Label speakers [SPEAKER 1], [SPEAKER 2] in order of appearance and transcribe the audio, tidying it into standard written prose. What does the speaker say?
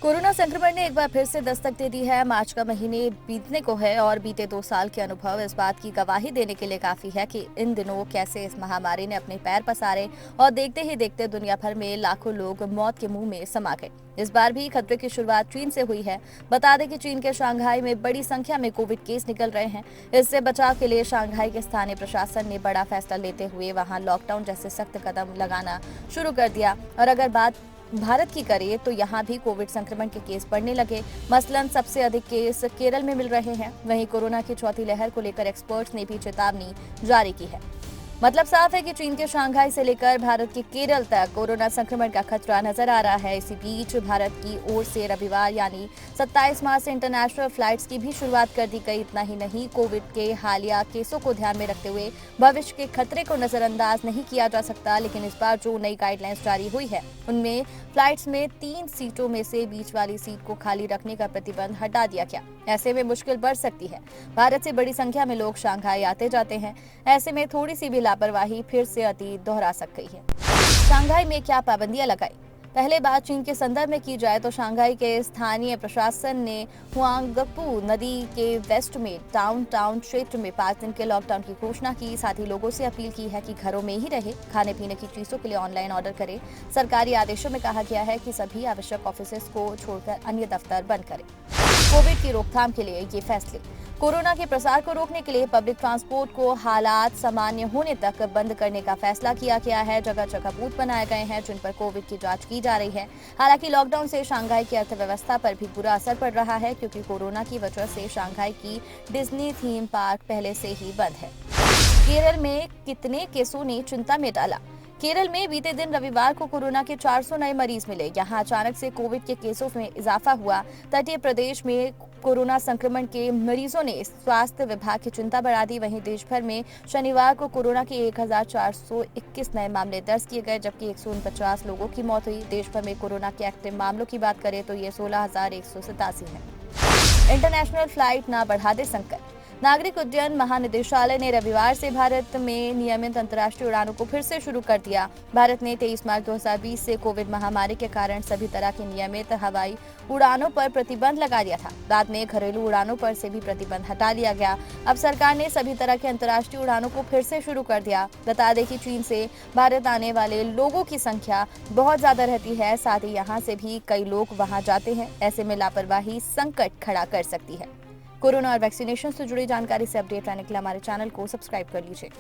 [SPEAKER 1] Corona संक्रमण ने एक बार फिर से दस्तक दे दी है। मार्च का महीने बीतने को है और बीते 2 साल के अनुभव इस बात की गवाही देने के लिए काफी है कि इन दिनों कैसे इस महामारी ने अपने पैर पसारे और देखते ही देखते दुनिया भर में लाखों लोग मौत के मुंह में समा गए। इस बार भी खतरे की शुरुआत चीन से हुई है। बता दें कि चीन के शंघाई में बड़ी संख्या में कोविड केस निकल रहे हैं। इससे बचाव के लिए शंघाई के स्थानीय प्रशासन ने बड़ा फैसला लेते हुए वहां लॉकडाउन जैसे सख्त कदम लगाना शुरू कर दिया। और अगर बात भारत की करें तो यहाँ भी कोविड संक्रमण के केस बढ़ने लगे। मसलन सबसे अधिक केस केरल में मिल रहे हैं। वहीं कोरोना की चौथी लहर को लेकर एक्सपर्ट्स ने भी चेतावनी जारी की है। मतलब साफ है कि चीन के शंघाई से लेकर भारत के केरल तक कोरोना संक्रमण का खतरा नजर आ रहा है। इसी बीच भारत की ओर से रविवार यानी 27 मार्च से इंटरनेशनल फ्लाइट्स की भी शुरुआत कर दी गई। इतना ही नहीं, कोविड के हालिया केसों को ध्यान में रखते हुए भविष्य के खतरे को नजरअंदाज नहीं किया जा सकता। लेकिन इस बार जो नई गाइडलाइंस जारी हुई है उनमें फ्लाइट्स में 3 सीटों में से बीच वाली सीट को खाली रखने का प्रतिबंध हटा दिया गया। ऐसे में मुश्किल बढ़ सकती है। भारत से बड़ी संख्या में लोग शंघाई आते जाते हैं। ऐसे में थोड़ी सी भी लापरवाही फिर से अतीत दोहरा सकती है। शंघाई में क्या पाबंदियां लगाई? पहले बात चीन के संदर्भ में की जाए तो शंघाई के स्थानीय प्रशासन ने हुआंगपू नदी के वेस्ट में डाउनटाउन क्षेत्र में 5 दिन के लॉकडाउन की घोषणा की। साथ ही लोगों से अपील की है कि घरों में ही रहे, खाने पीने की चीजों के लिए ऑनलाइन ऑर्डर करें। सरकारी आदेशों में कहा गया है कि सभी आवश्यक ऑफिसेज को छोड़कर अन्य दफ्तर बंद करें। कोविड की रोकथाम के लिए ये फैसले। कोरोना के प्रसार को रोकने के लिए पब्लिक ट्रांसपोर्ट को हालात सामान्य होने तक बंद करने का फैसला किया गया है। जगह जगह बूथ बनाए गए हैं जिन पर कोविड की जांच की जा रही है। हालांकि लॉकडाउन से शंघाई की अर्थव्यवस्था पर भी बुरा असर पड़ रहा है, क्योंकि कोरोना की वजह से शंघाई की डिज्नी थीम पार्क पहले से ही बंद है। केरल में कितने केसों ने चिंता में डाला? केरल में बीते दिन रविवार को कोरोना के 400 नए मरीज मिले। यहां अचानक से कोविड के केसों में इजाफा हुआ। तटीय प्रदेश में कोरोना संक्रमण के मरीजों ने स्वास्थ्य विभाग की चिंता बढ़ा दी। वहीं देश भर में शनिवार को कोरोना के 1421 नए मामले दर्ज किए गए, जबकि 149 लोगों की मौत हुई। देश भर में कोरोना के एक्टिव मामलों की बात करें तो ये 16,187 है। इंटरनेशनल फ्लाइट न बढ़ा दे संकट। नागरिक उड्डयन महानिदेशालय ने रविवार से भारत में नियमित अंतर्राष्ट्रीय उड़ानों को फिर से शुरू कर दिया। भारत ने 23 मार्च 2020 से कोविड महामारी के कारण सभी तरह की नियमित हवाई उड़ानों पर प्रतिबंध लगा दिया था। बाद में घरेलू उड़ानों पर से भी प्रतिबंध हटा लिया गया। अब सरकार ने सभी तरह के अंतर्राष्ट्रीय उड़ानों को फिर से शुरू कर दिया। बता दें कि चीन से भारत आने वाले लोगों की संख्या बहुत ज्यादा रहती है। साथ ही यहाँ से भी कई लोग वहाँ जाते हैं। ऐसे में लापरवाही संकट खड़ा कर सकती है। कोरोना और वैक्सीनेशन से जुड़ी जानकारी से अपडेट रहने के लिए हमारे चैनल को सब्सक्राइब कर लीजिए।